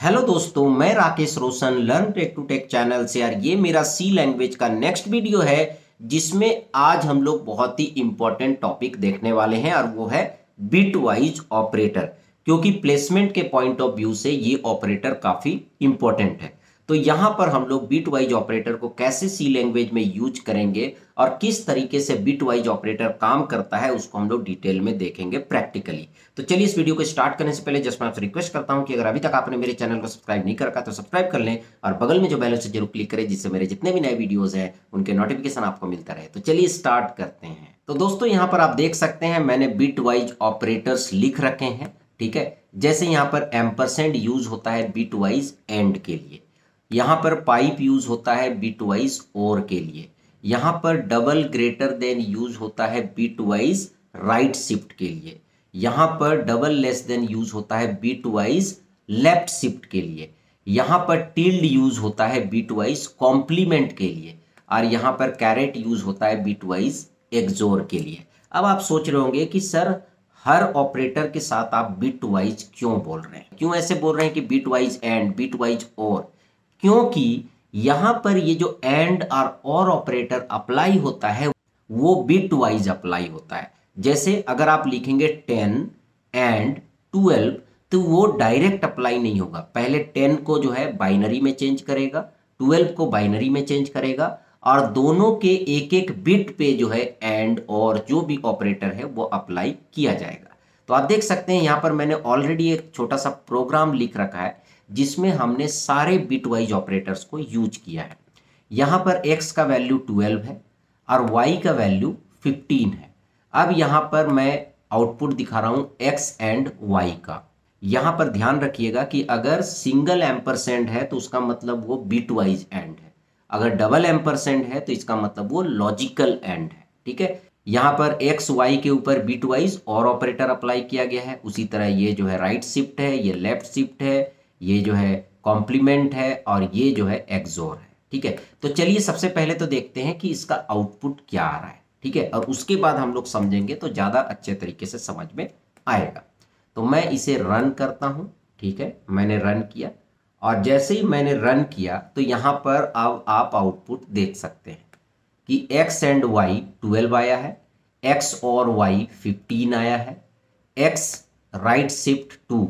Hello दोस्तों, मैं Rakesh Roshan learn tech to tech channel से। यार ये मेरा सी लैंग्वेज का नेक्स्ट वीडियो है जिसमें आज हम लोग बहुत ही इंपॉर्टेंट टॉपिक देखने वाले हैं और वो है बिट वाइज ऑपरेटर। क्योंकि प्लेसमेंट के पॉइंट ऑफ व्यू से ये ऑपरेटर काफी इंपॉर्टेंट है। तो यहाँ पर हम लोग बिट वाइज ऑपरेटर को कैसे सी लैंग्वेज में यूज करेंगे और किस तरीके से बिट वाइज ऑपरेटर काम करता है उसको हम लोग डिटेल में देखेंगे प्रैक्टिकली। तो चलिए इस वीडियो को स्टार्ट करने से पहले जस्ट मैं आपसे रिक्वेस्ट करता हूं कि अगर अभी तक आपने मेरे चैनल को सब्सक्राइब नहीं कर रखा तो सब्सक्राइब कर लें और बगल में जो बेल है उसे जरूर क्लिक करें जिससे मेरे जितने भी नए वीडियोस हैं उनके नोटिफिकेशन आपको मिलता रहे। तो चलिए स्टार्ट करते हैं। तो दोस्तों यहाँ पर आप देख सकते हैं मैंने बिट वाइज ऑपरेटर्स लिख रखे हैं। ठीक है, जैसे यहाँ पर एम्परसेंड यूज होता है बिट वाइज एंड के लिए, यहाँ पर पाइप यूज होता है बिट वाइज और के लिए, यहाँ पर डबल ग्रेटर देन यूज होता है बिट वाइज राइट शिफ्ट के लिए, यहाँ पर डबल लेस देन यूज होता है बिट वाइज लेफ्ट शिफ्ट के लिए, यहाँ पर टिल्ड यूज होता है बिट वाइज कॉम्प्लीमेंट के लिए और यहाँ पर कैरेट यूज होता है बिट वाइज एक्सोर के लिए। अब आप सोच रहे होंगे कि सर हर ऑपरेटर के साथ आप बिट वाइज क्यों बोल रहे हैं, क्यों ऐसे बोल रहे हैं कि bit wise and bit wise और? क्योंकि यहां पर ये जो एंड और ऑपरेटर अप्लाई होता है वो बिट वाइज अप्लाई होता है। जैसे अगर आप लिखेंगे 10 एंड 12 तो वो डायरेक्ट अप्लाई नहीं होगा, पहले 10 को जो है बाइनरी में चेंज करेगा, 12 को बाइनरी में चेंज करेगा और दोनों के एक एक बिट पे जो है एंड और जो भी ऑपरेटर है वो अप्लाई किया जाएगा। तो आप देख सकते हैं यहाँ पर मैंने ऑलरेडी एक छोटा सा प्रोग्राम लिख रखा है जिसमें हमने सारे बिट वाइज ऑपरेटर्स को यूज किया है। यहाँ पर x का वैल्यू 12 है और y का वैल्यू 15 है। अब यहाँ पर मैं आउटपुट दिखा रहा हूँ x एंड y का। यहाँ पर ध्यान रखिएगा कि अगर सिंगल एम्परसेंड है तो उसका मतलब वो बिट वाइज एंड है, अगर डबल एम्परसेंड है तो इसका मतलब वो लॉजिकल एंड है। ठीक है, यहाँ पर एक्स वाई के ऊपर बिट वाइज और ऑपरेटर अप्लाई किया गया है, उसी तरह ये जो है राइट शिफ्ट है, ये लेफ्ट शिफ्ट है, ये जो है कॉम्प्लीमेंट है और ये जो है एक्सोर है। ठीक है, तो चलिए सबसे पहले तो देखते हैं कि इसका आउटपुट क्या आ रहा है। ठीक है, और उसके बाद हम लोग समझेंगे तो ज़्यादा अच्छे तरीके से समझ में आएगा। तो मैं इसे रन करता हूँ। ठीक है, मैंने रन किया और जैसे ही मैंने रन किया तो यहाँ पर अब आप आउटपुट देख सकते हैं कि x एंड y 12 आया है, x और y 15 आया है, x राइट शिफ्ट टू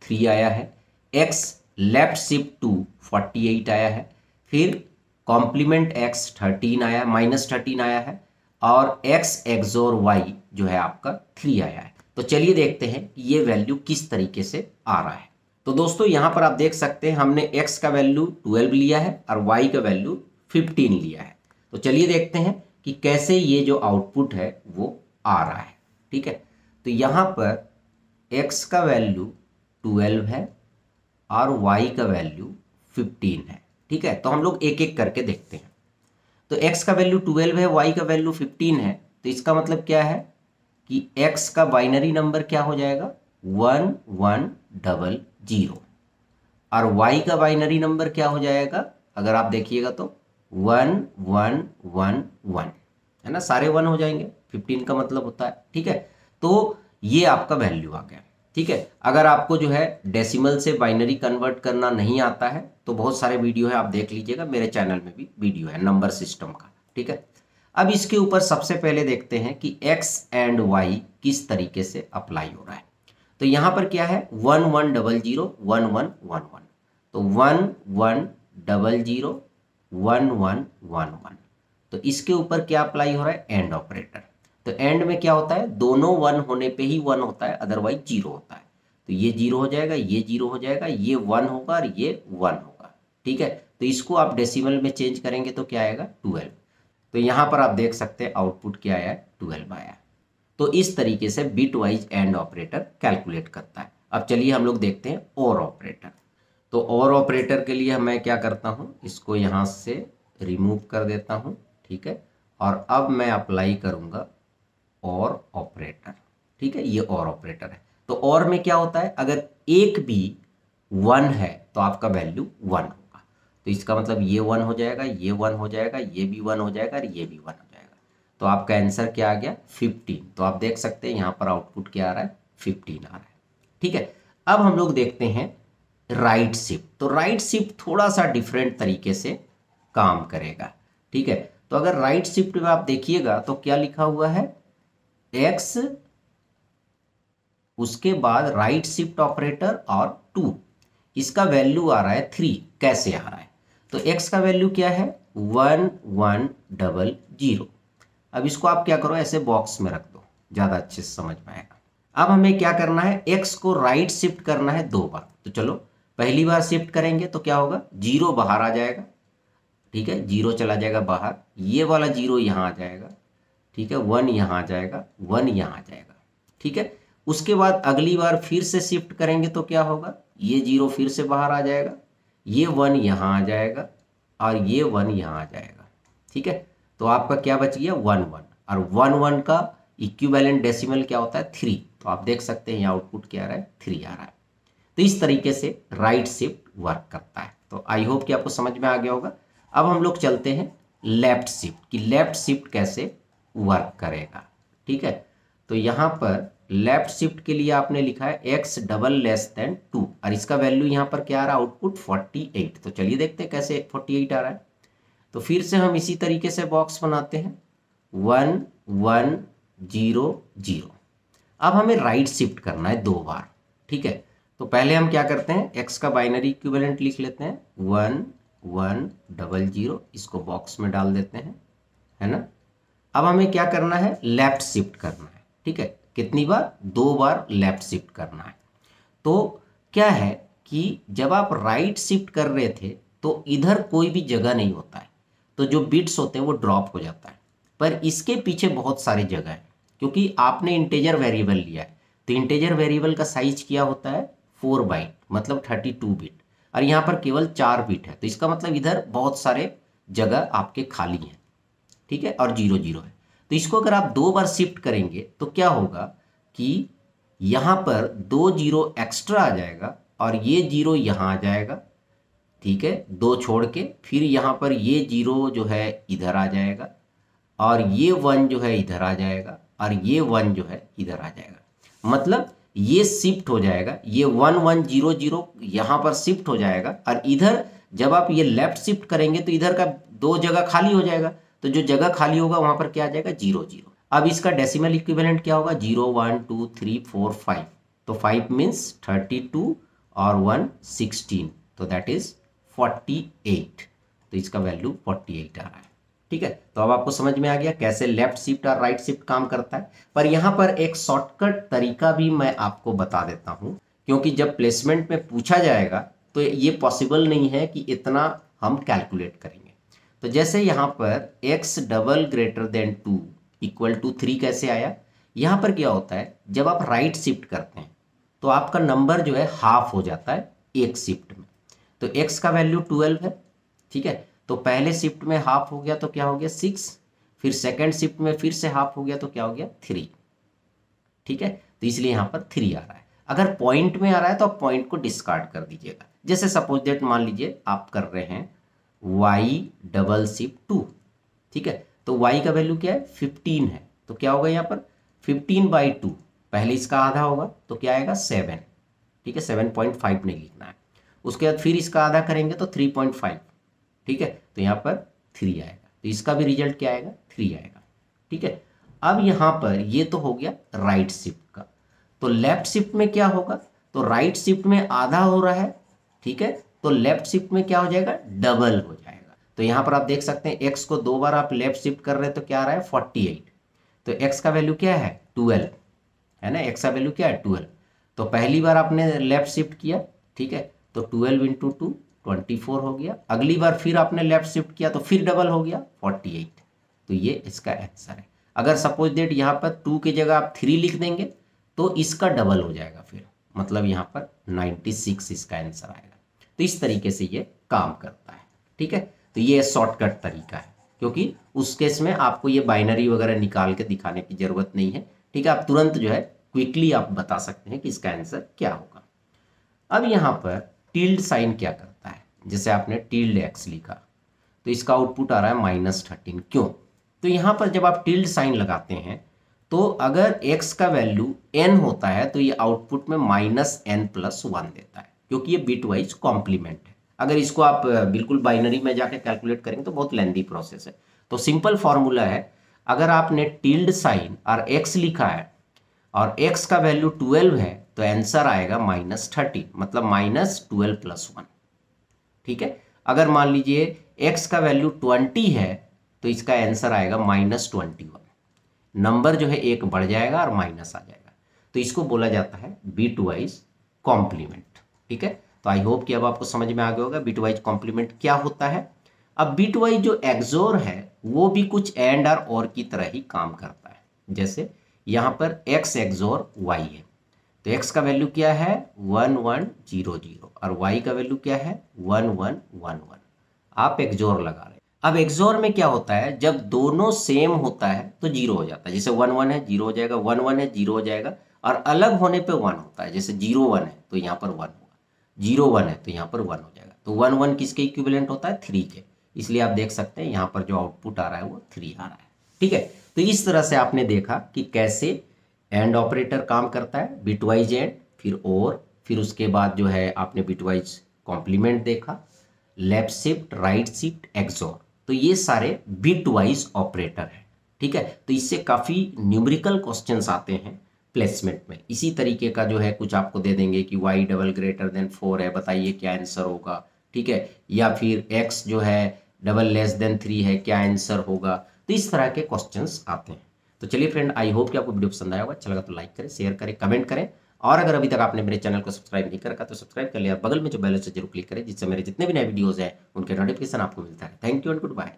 3 आया है, x लेफ्ट शिफ्ट टू 48 आया है, फिर कॉम्प्लीमेंट x 13 आया, -13 आया है और x एक्सोर y जो है आपका 3 आया है। तो चलिए देखते हैं कि ये वैल्यू किस तरीके से आ रहा है। तो दोस्तों यहाँ पर आप देख सकते हैं हमने x का वैल्यू 12 लिया है और y का वैल्यू 15 लिया है। तो चलिए देखते हैं कि कैसे ये जो आउटपुट है वो आ रहा है। ठीक है, तो यहाँ पर x का वैल्यू 12 है और y का वैल्यू 15 है। ठीक है, तो हम लोग एक एक करके देखते हैं। तो x का वैल्यू 12 है, y का वैल्यू 15 है, तो इसका मतलब क्या है कि x का बाइनरी नंबर क्या हो जाएगा 1100 और y का बाइनरी नंबर क्या हो जाएगा, अगर आप देखिएगा तो 1111 है ना, सारे 1 हो जाएंगे, 15 का मतलब होता है। ठीक है, तो ये आपका वैल्यू आ गया। ठीक है, अगर आपको जो है डेसिमल से बाइनरी कन्वर्ट करना नहीं आता है तो बहुत सारे वीडियो है, आप देख लीजिएगा, मेरे चैनल में भी वीडियो है नंबर सिस्टम का। ठीक है, अब इसके ऊपर सबसे पहले देखते हैं कि x एंड y किस तरीके से अप्लाई हो रहा है। तो यहाँ पर क्या है 1100 1111, तो 1100 1111, तो इसके ऊपर क्या अप्लाई हो रहा है एंड ऑपरेटर। तो एंड में क्या होता है, दोनों 1 होने पे ही 1 होता है, अदरवाइज 0 होता है। तो ये 0 हो जाएगा, ये 0 हो जाएगा, ये 1 होगा और ये 1 होगा। ठीक है, तो इसको आप डेसिमल में चेंज करेंगे तो क्या आएगा 12। तो यहाँ पर आप देख सकते हैं आउटपुट क्या आया है 12 आया। तो इस तरीके से bit wise and operator calculate करता है। अब चलिए हम लोग देखते हैं और ऑपरेटर। तो और ऑपरेटर के लिए मैं क्या करता हूँ, इसको यहाँ से रिमूव कर देता हूँ। ठीक है, और अब मैं अप्लाई करूँगा और ऑपरेटर। ठीक है, ये और ऑपरेटर है। तो और में क्या होता है, अगर एक भी 1 है तो आपका वैल्यू 1 होगा, तो इसका मतलब ये 1 हो जाएगा, ये 1 हो जाएगा, ये भी 1 हो जाएगा और ये भी 1 हो जाएगा। तो आपका आंसर क्या आ गया 15। तो आप देख सकते हैं यहाँ पर आउटपुट क्या आ रहा है 15 आ रहा है। ठीक है, अब हम लोग देखते हैं राइट शिफ्ट। तो राइट शिफ्ट थोड़ा सा डिफरेंट तरीके से काम करेगा, ठीक है। तो अगर राइट शिफ्ट में आप देखिएगा तो क्या लिखा हुआ है, एक्स, उसके बाद राइट शिफ्ट ऑपरेटर और 2, इसका वैल्यू आ रहा है 3। कैसे आ रहा है, तो x का वैल्यू क्या है 1100। अब इसको आप क्या करो, ऐसे बॉक्स में रख दो, ज़्यादा अच्छे से समझ में आएगा। अब हमें क्या करना है, x को राइट शिफ्ट करना है 2 बार। तो चलो पहली बार शिफ्ट करेंगे तो क्या होगा, 0 बाहर आ जाएगा, ठीक है, 0 चला जाएगा बाहर, ये वाला 0 यहाँ आ जाएगा, ठीक है, 1 यहाँ आ जाएगा, 1 यहाँ आ जाएगा, ठीक है। उसके बाद अगली बार फिर से शिफ्ट करेंगे तो क्या होगा, ये 0 फिर से बाहर आ जाएगा, ये 1 यहाँ आ जाएगा और ये 1 यहाँ आ जाएगा, ठीक है। तो आपका क्या बच गया 1 1, और 1 1 का इक्विवेलेंट डेसिमल क्या होता है 3। तो आप देख सकते हैं यहाँ आउटपुट क्या आ रहा है 3 आ रहा है। तो इस तरीके से राइट शिफ्ट वर्क करता है। तो आई होप कि आपको समझ में आ गया होगा। अब हम लोग चलते हैं लेफ्ट शिफ्ट कि लेफ्ट शिफ्ट कैसे वर्क करेगा, ठीक है। तो यहाँ पर लेफ्ट शिफ्ट के लिए आपने लिखा है x डबल लेस देन 2, और इसका वैल्यू यहाँ पर क्या आ रहा है आउटपुट 48। तो चलिए देखते हैं कैसे 48 आ रहा है। तो फिर से हम इसी तरीके से बॉक्स बनाते हैं 1 1 0 0। अब हमें राइट शिफ्ट करना है 2 बार, ठीक है। तो पहले हम क्या करते हैं, x का बाइनरी इक्विवेलेंट लिख लेते हैं 1 1 0 0, इसको बॉक्स में डाल देते हैं, है ना। अब हमें क्या करना है, लेफ्ट शिफ्ट करना है, ठीक है। कितनी बार, 2 बार लेफ्ट शिफ्ट करना है। तो क्या है कि जब आप राइट शिफ्ट कर रहे थे तो इधर कोई भी जगह नहीं होता है, तो जो बिट्स होते हैं वो ड्रॉप हो जाता है। पर इसके पीछे बहुत सारी जगह है, क्योंकि आपने इंटेजर वेरिएबल लिया है। तो इंटेजर वेरिएबल का साइज क्या होता है 4 बाइट, मतलब 32 बिट, और यहाँ पर केवल 4 बिट है। तो इसका मतलब इधर बहुत सारे जगह आपके खाली हैं, ठीक है, और 0 0 है। तो इसको अगर आप 2 बार शिफ्ट करेंगे तो क्या होगा कि यहाँ पर 2 0 एक्स्ट्रा आ जाएगा और ये 0 यहाँ आ जाएगा, ठीक है, 2 छोड़ के। फिर यहाँ पर ये 0 जो है इधर आ जाएगा और ये 1 जो है इधर आ जाएगा और ये 1 जो है इधर आ जाएगा। मतलब ये शिफ्ट हो जाएगा, ये 1 1 0 0 यहाँ पर शिफ्ट हो जाएगा, और इधर जब आप ये लेफ्ट शिफ्ट करेंगे तो इधर का 2 जगह खाली हो जाएगा। तो जो जगह खाली होगा वहां पर क्या आ जाएगा 0 0। अब इसका डेसिमल इक्विवेलेंट क्या होगा 0 1 2 3 4 5। तो 5 मीन्स 32 और 1 16, तो दैट इज 48। तो इसका वैल्यू 48 आ रहा है, ठीक है। तो अब आपको समझ में आ गया कैसे लेफ्ट शिफ्ट और राइट शिफ्ट काम करता है। पर यहाँ पर एक शॉर्टकट तरीका भी मैं आपको बता देता हूँ, क्योंकि जब प्लेसमेंट में पूछा जाएगा तो ये पॉसिबल नहीं है कि इतना हम कैलकुलेट करेंगे। तो जैसे यहाँ पर x double greater than 2 equal to 3 कैसे आया, यहाँ पर क्या होता है जब आप राइट शिफ्ट करते हैं तो आपका नंबर जो है हाफ हो जाता है एक शिफ्ट में। तो x का वैल्यू 12 है, ठीक है। तो पहले शिफ्ट में हाफ हो गया तो क्या हो गया 6, फिर सेकेंड शिफ्ट में फिर से हाफ हो गया तो क्या हो गया 3, ठीक है। तो इसलिए यहाँ पर 3 आ रहा है। अगर पॉइंट में आ रहा है तो आप पॉइंट को डिस्कार्ड कर दीजिएगा। जैसे सपोज दैट मान लीजिए आप कर रहे हैं y डबल शिफ्ट 2, ठीक है। तो y का वैल्यू क्या है 15 है, तो क्या होगा यहाँ पर 15/2, पहले इसका आधा होगा तो क्या आएगा 7, ठीक है, 7.5 नहीं लिखना है। उसके बाद फिर इसका आधा करेंगे तो 3.5, ठीक है, तो यहाँ पर 3 आएगा। तो इसका भी रिजल्ट क्या आएगा 3 आएगा, ठीक है। अब यहाँ पर ये तो हो गया राइट शिफ्ट का। तो लेफ्ट शिफ्ट में क्या होगा, तो राइट शिफ्ट में आधा हो रहा है, ठीक है, तो लेफ्ट शिफ्ट में क्या हो जाएगा डबल हो जाएगा। तो यहाँ पर आप देख सकते हैं x को 2 बार आप लेफ्ट शिफ्ट कर रहे हैं तो क्या आ रहा है 48। तो x का वैल्यू क्या है 12, है ना, x का वैल्यू क्या है 12। तो पहली बार आपने लेफ्ट शिफ्ट किया, ठीक है, तो 12 × 2 24 हो गया। अगली बार फिर आपने लेफ्ट शिफ्ट किया तो फिर डबल हो गया 48। तो ये इसका आंसर है। अगर सपोज डेट यहाँ पर 2 की जगह आप 3 लिख देंगे तो इसका डबल हो जाएगा, फिर मतलब यहाँ पर 96 इसका आंसर आएगा। तो इस तरीके से ये काम करता है, ठीक है। तो ये शॉर्टकट तरीका है, क्योंकि उस केस में आपको ये बाइनरी वगैरह निकाल के दिखाने की जरूरत नहीं है, ठीक है। आप तुरंत जो है क्विकली आप बता सकते हैं कि इसका आंसर क्या होगा। अब यहाँ पर टिल्ड साइन क्या करता है, जैसे आपने टिल्ड x लिखा तो इसका आउटपुट आ रहा है -13। क्यों, तो यहाँ पर जब आप टिल्ड साइन लगाते हैं तो अगर x का वैल्यू n होता है तो ये आउटपुट में -n+1 देता है, क्योंकि ये बिट वाइज कॉम्प्लीमेंट है। अगर इसको आप बिल्कुल बाइनरी में जाके कैलकुलेट करेंगे तो बहुत लेंदी प्रोसेस है। तो सिंपल फॉर्मूला है, अगर आपने टिल्ड साइन और एक्स लिखा है और x का वैल्यू 12 है तो आंसर आएगा -30, मतलब -12 + 1। ठीक है, अगर मान लीजिए x का वैल्यू 20 है तो इसका आंसर आएगा -21। नंबर जो है एक बढ़ जाएगा और माइनस आ जाएगा, तो इसको बोला जाता है बिट वाइज कॉम्प्लीमेंट। ठीक है, तो आई होप कि अब आपको समझ में आ गया होगा बिट वाइज कॉम्प्लीमेंट क्या होता है। अब बिट वाइज जो एक्सोर है वो भी कुछ एंड और की तरह ही काम करता है। जैसे यहाँ पर x एक्सोर y है, तो x का वैल्यू क्या है 1100 और y का वैल्यू क्या है 1111। आप एक्सोर लगा रहे हैं। अब एक्सोर में क्या होता है, जब दोनों सेम होता है तो 0 हो जाता है। जैसे 1 1 है 0 हो जाएगा, 1 1 है 0 हो जाएगा, और अलग होने पे 1 होता है। जैसे 0 1 है तो यहाँ पर 1 होगा, 0 1 है तो यहाँ पर 1 हो जाएगा। तो 1 1 किसके इक्विवेलेंट होता है 3 के, इसलिए आप देख सकते हैं यहाँ पर जो आउटपुट आ रहा है वो 3 आ रहा है। ठीक है, तो इस तरह से आपने देखा कि कैसे एंड ऑपरेटर काम करता है, बिटवाइज एंड, फिर उसके बाद जो है आपने बिटवाइज कॉम्प्लीमेंट देखा, left shift, right shift, XOR. तो ये सारे बिटवाइज ऑपरेटर हैं। ठीक है, तो इससे काफ़ी न्यूमेरिकल क्वेश्चंस आते हैं प्लेसमेंट में। इसी तरीके का जो है कुछ आपको दे देंगे कि y > 4 है, बताइए क्या आंसर होगा। ठीक है, या फिर x जो है <3 है, क्या आंसर होगा। तो इस तरह के क्वेश्चंस आते हैं। तो चलिए फ्रेंड, आई होप कि आपको वीडियो पसंद आया होगा। अच्छा लगा तो लाइक करें, शेयर करें, कमेंट करें, और अगर अभी तक आपने मेरे चैनल को सब्सक्राइब नहीं कर रखा तो सब्सक्राइब कर लिया, बगल में जो बेल है जरूर क्लिक करें, जिससे मेरे जितने भी नए वीडियोस हैं उनके नोटिफिकेशन आपको मिलता है। Thank you and good bye.